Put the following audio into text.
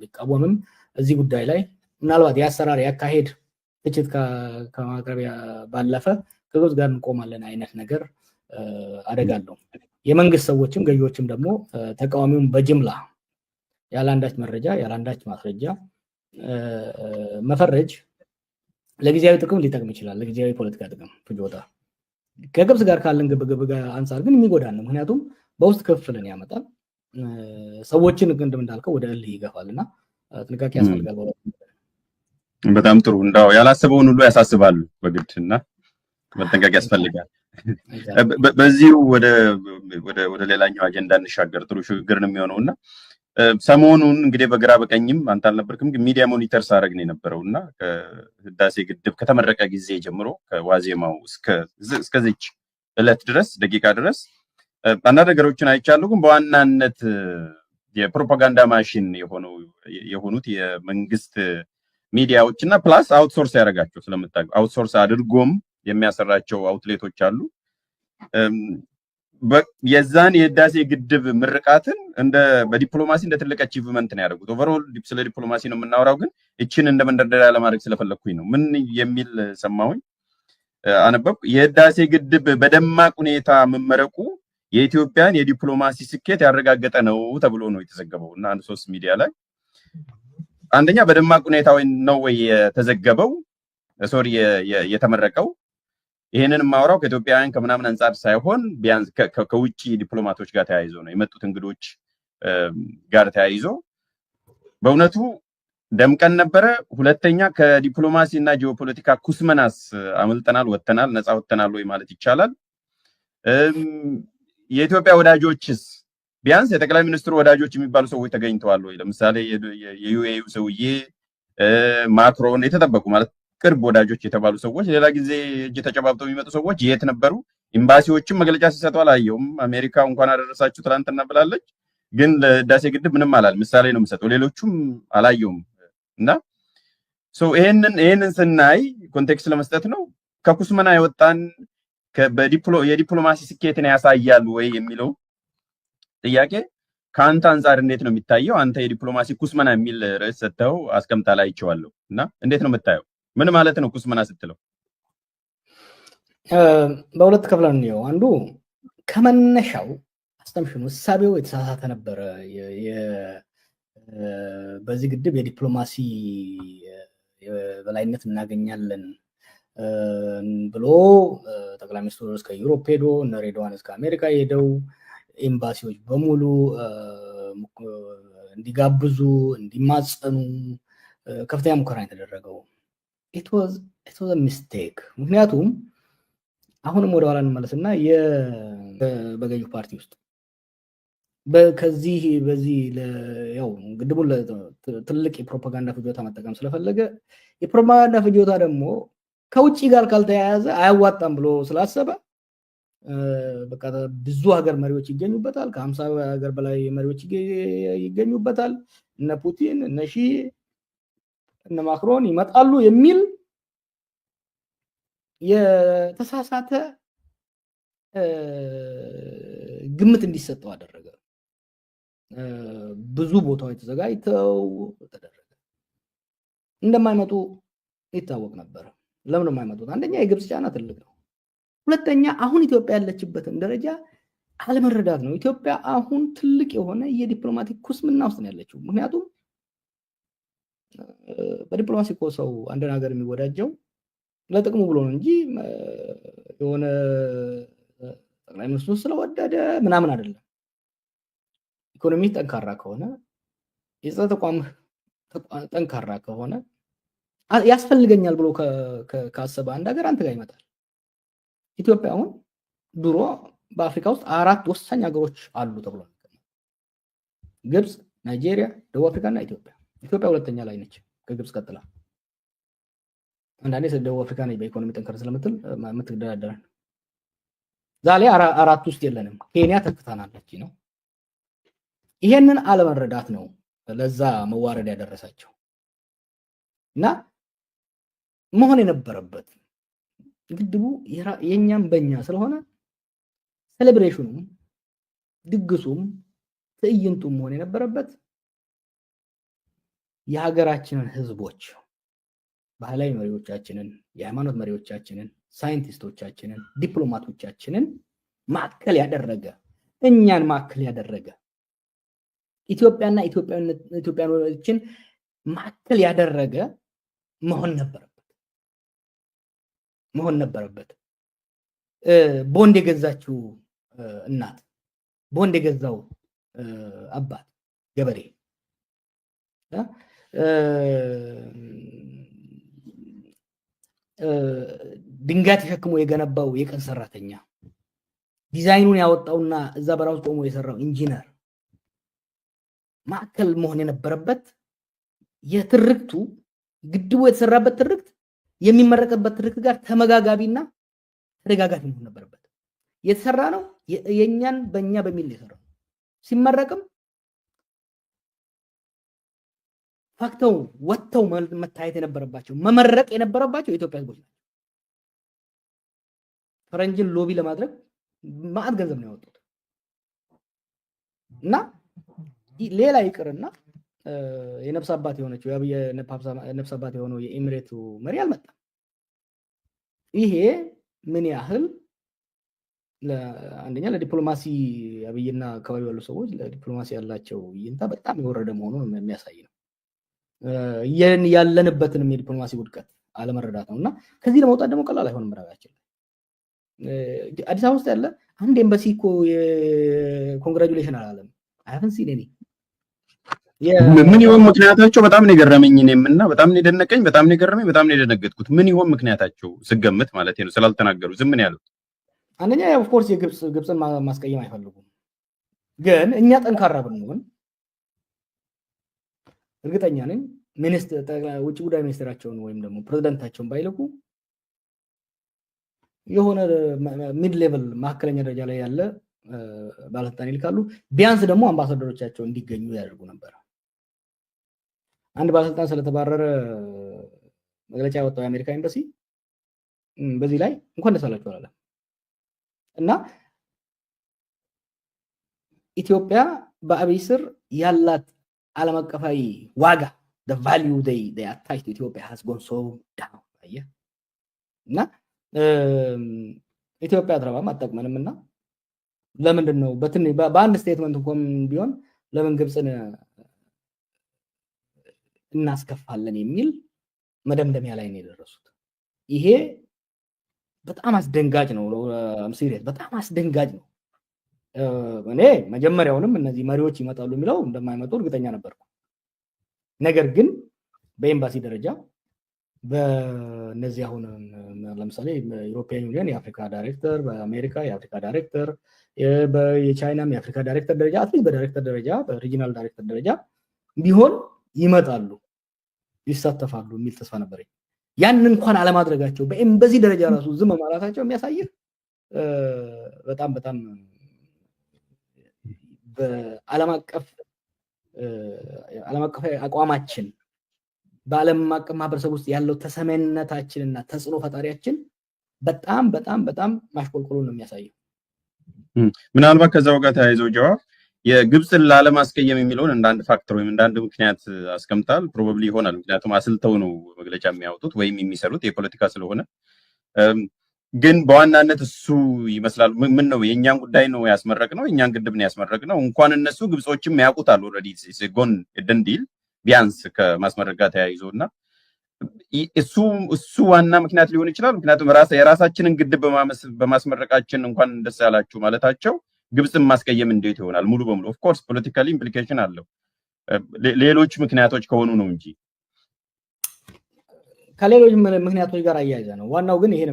ቢቃወምም እዚህ ጉዳይ ላይ ምናልባት ያሰራር ያካሄድ ትችት ከማቅረቢያ ባለፈ ከግብጽ ጋር እንቆማለን አይነት ነገር አደጋለሁ። የመንግስት ሰዎችም ገዢዎችም ደግሞ ተቃዋሚውን በጅምላ ያላንዳች መረጃ ያላንዳች ማስረጃ መፈረጅ ለጊዜያዊ ጥቅም ሊጠቅም ይችላል፣ ለጊዜያዊ ፖለቲካ ጥቅም ፍጆታ። ከግብጽ ጋር ካለን ግብግብ አንፃር ግን የሚጎዳን ነው። ምክንያቱም በውስጥ ክፍልን ያመጣል፣ ሰዎችን እንዳልከው ወደ እልህ ይገፋልና ጥንቃቄ ያስፈልጋል። በጣም ጥሩ። እንዳው ያላሰበውን ሁሉ ያሳስባሉ በግድና መጠንቀቅ ያስፈልጋል። በዚሁ ወደ ሌላኛው አጀንዳ እንሻገር። ጥሩ ሽግግር ነው የሚሆነውና ሰሞኑን እንግዲህ በግራ በቀኝም አንተ አልነበርክም ግን ሚዲያ ሞኒተር ሳረግ ነው የነበረውና ከህዳሴ ግድብ ከተመረቀ ጊዜ ጀምሮ ከዋዜማው እስከዚች እለት ድረስ ደቂቃ ድረስ አንዳንድ ነገሮችን አይቻለሁ። ግን በዋናነት የፕሮፓጋንዳ ማሽን የሆኑት የመንግስት ሚዲያዎችና ፕላስ አውትሶርስ ያደረጋቸው ስለምታውቁ አውትሶርስ አድርጎም የሚያሰራቸው አውትሌቶች አሉ። የዛን የህዳሴ ግድብ ምርቃትን በዲፕሎማሲ እንደ ትልቅ አቺቭመንት ነው ያደረጉት። ኦቨርኦል ስለ ዲፕሎማሲ ነው የምናወራው፣ ግን እችን እንደ መንደርደሪያ ለማድረግ ስለፈለኩኝ ነው። ምን የሚል ሰማሁኝ አነበብኩ። የህዳሴ ግድብ በደማቅ ሁኔታ መመረቁ የኢትዮጵያን የዲፕሎማሲ ስኬት ያረጋገጠ ነው ተብሎ ነው የተዘገበው እና አንድ ሶስት ሚዲያ ላይ አንደኛ በደማቅ ሁኔታ ነው ወይ የተዘገበው ሶሪ የተመረቀው። ይሄንን ማውራው ከኢትዮጵያውያን ከምናምን አንፃር ሳይሆን ቢያንስ ከውጪ ዲፕሎማቶች ጋር ተያይዞ ነው የመጡት እንግዶች ጋር ተያይዞ በእውነቱ ደምቀን ነበረ። ሁለተኛ ከዲፕሎማሲ እና ጂኦፖለቲካ ኩስመናስ አመልጠናል፣ ወጥተናል፣ ነፃ ወጥተናል ወይ ማለት ይቻላል። የኢትዮጵያ ወዳጆችስ ቢያንስ የጠቅላይ ሚኒስትሩ ወዳጆች የሚባሉ ሰዎች ተገኝተዋል ወይ? ለምሳሌ የዩኤዩ ሰውዬ ማክሮን የተጠበቁ ማለት ቅርብ ወዳጆች የተባሉ ሰዎች ሌላ ጊዜ እጅ ተጨባብጠው የሚመጡ ሰዎች የት ነበሩ? ኤምባሲዎችም መግለጫ ሲሰጡ አላየሁም። አሜሪካ እንኳን አደረሳችሁ ትላንትና ብላለች፣ ግን ለህዳሴ ግድብ ምንም አላል። ምሳሌ ነው የምሰጠው፣ ሌሎቹም አላየሁም። እና ይሄንን ስናይ ኮንቴክስት ለመስጠት ነው ከኩስመና የወጣን የዲፕሎማሲ ስኬትን ያሳያል ወይ የሚለው ጥያቄ ከአንተ አንፃር እንዴት ነው የሚታየው? አንተ የዲፕሎማሲ ኩስመና የሚል ርዕስ ሰጥተው አስቀምጣ ላይ አይቼዋለሁ እና እንዴት ነው የምታየው? ምን ማለት ነው ኩስመና ስትለው? በሁለት ከፍለን ነው። አንዱ ከመነሻው አስተምሽኑ እሳቤው የተሳሳተ ነበረ። በዚህ ግድብ የዲፕሎማሲ የበላይነት እናገኛለን ብሎ ጠቅላይ ሚኒስትሩ እስከ ዩሮፕ ሄዶ እነ ሬድዋን እስከ አሜሪካ ሄደው ኤምባሲዎች በሙሉ እንዲጋብዙ እንዲማጸኑ ከፍተኛ ሙከራ የተደረገው it was a mistake። ምክንያቱም አሁንም ወደ ኋላ እንመለስና በገዢው ፓርቲ ውስጥ በዚህ ያው ግድቡን ትልቅ የፕሮፓጋንዳ ፍጆታ መጠቀም ስለፈለገ የፕሮፓጋንዳ ፍጆታ ደግሞ ከውጪ ጋር ካልተያያዘ አያዋጣም ብሎ ስላሰበ በቃ ብዙ ሀገር መሪዎች ይገኙበታል። ከ50 ሀገር በላይ መሪዎች ይገኙበታል። እነ ፑቲን እነ ሺ እነ ማክሮን ይመጣሉ የሚል የተሳሳተ ግምት እንዲሰጠው አደረገ። ብዙ ቦታዎች ተዘጋጅተው ተደረገ። እንደማይመጡ ይታወቅ ነበር። ለምን የማይመጡት? አንደኛ የግብጽ ጫና ትልቅ ነው። ሁለተኛ አሁን ኢትዮጵያ ያለችበትን ደረጃ አለመረዳት ነው። ኢትዮጵያ አሁን ትልቅ የሆነ የዲፕሎማቲክ ኩስምና ውስጥ ነው ያለችው። ምክንያቱም በዲፕሎማሲ እኮ ሰው አንድ ሀገር የሚወዳጀው ለጥቅሙ ብሎ ነው እንጂ የሆነ ጠቅላይ ሚኒስትሩ ስለወደደ ምናምን አይደለም። ኢኮኖሚ ጠንካራ ከሆነ የጸጥታ ተቋም ጠንካራ ከሆነ ያስፈልገኛል ብሎ ካሰበ አንድ ሀገር አንተ ጋር ይመጣል። ኢትዮጵያ አሁን ድሮ በአፍሪካ ውስጥ 4 ወሳኝ ሀገሮች አሉ ተብሎ ነው። ግብጽ፣ ናይጄሪያ፣ ደቡብ አፍሪካ እና ኢትዮጵያ። ኢትዮጵያ ሁለተኛ ላይ ነች ከግብጽ ቀጥላ። አንዳንዴ ደቡብ አፍሪካ ነች በኢኮኖሚ ጠንከር ስለምትል የምትደራደረን። ዛሬ 4 ውስጥ የለንም። ኬንያ ተክታናለች ነው። ይሄንን አለመረዳት ነው ለዛ መዋረድ ያደረሳቸው እና መሆን የነበረበት ግድቡ የኛም በእኛ ስለሆነ ሴሌብሬሽኑም ድግሱም ትዕይንቱም መሆን የነበረበት የሀገራችንን ህዝቦች ባህላዊ መሪዎቻችንን፣ የሃይማኖት መሪዎቻችንን፣ ሳይንቲስቶቻችንን፣ ዲፕሎማቶቻችንን ማዕከል ያደረገ እኛን ማዕከል ያደረገ ኢትዮጵያና ኢትዮጵያኖችን ማዕከል ያደረገ መሆን ነበረበት። ቦንድ የገዛችው እናት፣ ቦንድ የገዛው አባት ገበሬ፣ ድንጋይ ተሸክሞ የገነባው የቀን ሰራተኛ፣ ዲዛይኑን ያወጣውና እዛ በራሱ ቆሞ የሰራው ኢንጂነር ማዕከል መሆን የነበረበት የትርክቱ ግድቡ የተሰራበት ትርክት የሚመረቅበት ትርክት ጋር ተመጋጋቢና ተደጋጋፊ መሆን ነበረበት። የተሰራ ነው የኛን በእኛ በሚል የሰራው ሲመረቅም ፈክተው ወጥተው መታየት የነበረባቸው መመረቅ የነበረባቸው የኢትዮጵያ ህዝቦች ናቸው። ፈረንጅን ሎቢ ለማድረግ ማዕት ገንዘብ ነው ያወጡት እና ሌላ ይቅርና የነፍስ አባት የሆነችው የነፍስ አባት የሆነው የኤሚሬቱ መሪ አልመጣም። ይሄ ምን ያህል አንደኛ ለዲፕሎማሲ አብይና አካባቢ ያሉ ሰዎች ለዲፕሎማሲ ያላቸው ይንታ በጣም የወረደ መሆኑን የሚያሳይ ነው። ያለንበትንም የዲፕሎማሲ ውድቀት አለመረዳት ነውና ከዚህ ለመውጣት ደግሞ ቀላል አይሆንም። ምራጋችን አዲስ አበባ ውስጥ ያለ አንድ ኤምባሲ እኮ የኮንግራቹሌሽን አላለም። አይሀቭን ሲን ኤኒ ምን ይሆን ምክንያታቸው? በጣም ነው የገረመኝ እኔምና በጣም ነው የደነቀኝ፣ በጣም ነው የገረመኝ፣ በጣም ነው የደነገጥኩት። ምን ይሆን ምክንያታቸው ስገምት ማለት ነው ስላልተናገሩ ዝም ምን ያሉት? አንደኛ ኦፍ ኮርስ የግብፅን ማስቀየም አይፈልጉም። ግን እኛ ጠንካራ ብንሆን እርግጠኛ ነኝ ውጭ ጉዳይ ሚኒስትራቸውን ወይም ደግሞ ፕሬዝዳንታቸውን ባይልኩ የሆነ ሚድ ሌቭል ማዕከለኛ ደረጃ ላይ ያለ ባለስልጣን ይልካሉ። ቢያንስ ደግሞ አምባሳደሮቻቸው እንዲገኙ ያደርጉ ነበር። አንድ ባለስልጣን ስለተባረረ መግለጫ ያወጣው የአሜሪካ ኤምባሲ በዚህ ላይ እንኳን ደስ አላችሁ አላለም እና ኢትዮጵያ በአብይ ስር ያላት ዓለም አቀፋዊ ዋጋ the value they attach to Ethiopia has gone so down እና ኢትዮጵያ አትረባም አትጠቅመንም እና ለምንድን ነው በአንድ ስቴትመንት እንኳን ቢሆን ለምን ግብፅን እናስከፋለን የሚል መደምደሚያ ላይ ነው የደረሱት። ይሄ በጣም አስደንጋጭ ነው። ሲሪየስ በጣም አስደንጋጭ ነው። እኔ መጀመሪያውንም እነዚህ መሪዎች ይመጣሉ የሚለው እንደማይመጡ እርግጠኛ ነበርኩ። ነገር ግን በኤምባሲ ደረጃ በእነዚህ አሁን ለምሳሌ በዩሮፒያን ዩኒየን የአፍሪካ ዳይሬክተር፣ በአሜሪካ የአፍሪካ ዳይሬክተር፣ የቻይናም የአፍሪካ ዳይሬክተር ደረጃ አትሊስት በዳይሬክተር ደረጃ በሪጂናል ዳይሬክተር ደረጃ ቢሆን ይመጣሉ ይሳተፋሉ የሚል ተስፋ ነበረኝ። ያን እንኳን አለማድረጋቸው በኤምባሲ ደረጃ ራሱ ዝም ማለታቸው የሚያሳይ በጣም በጣም በዓለም አቀፍ አቋማችን በዓለም አቀፍ ማህበረሰብ ውስጥ ያለው ተሰማኝነታችንና ተጽዕኖ ፈጣሪያችን በጣም በጣም በጣም ማሽቆልቆሉን ነው የሚያሳየው። ምናልባት ከዛው ጋር ተያይዘው ጀዋብ የግብፅን ላለማስቀየም የሚለውን እንደ አንድ ፋክተር ወይም እንደ አንድ ምክንያት አስቀምጣል። ፕሮባብሊ ይሆናል፣ ምክንያቱም አስልተው ነው መግለጫ የሚያወጡት ወይም የሚሰሩት የፖለቲካ ስለሆነ። ግን በዋናነት እሱ ይመስላል። ምን ነው የእኛን ጉዳይ ነው ያስመረቅ ነው፣ የእኛን ግድብ ነው ያስመረቅ ነው። እንኳን እነሱ ግብጾችም ያውቁታል ኦልሬዲ ጎን ደንዲል ቢያንስ ከማስመረቅ ጋር ተያይዞ እና እሱ ዋና ምክንያት ሊሆን ይችላል። ምክንያቱም የራሳችንን ግድብ በማስመረቃችን እንኳን ደስ ያላችሁ ማለታቸው ግብፅን ማስቀየም እንዴት ይሆናል? ሙሉ በሙሉ ኦፍ ኮርስ ፖለቲካሊ ኢምፕሊኬሽን አለው። ሌሎች ምክንያቶች ከሆኑ ነው እንጂ ከሌሎች ምክንያቶች ጋር አያይዘ ነው። ዋናው ግን ይሄ ነው።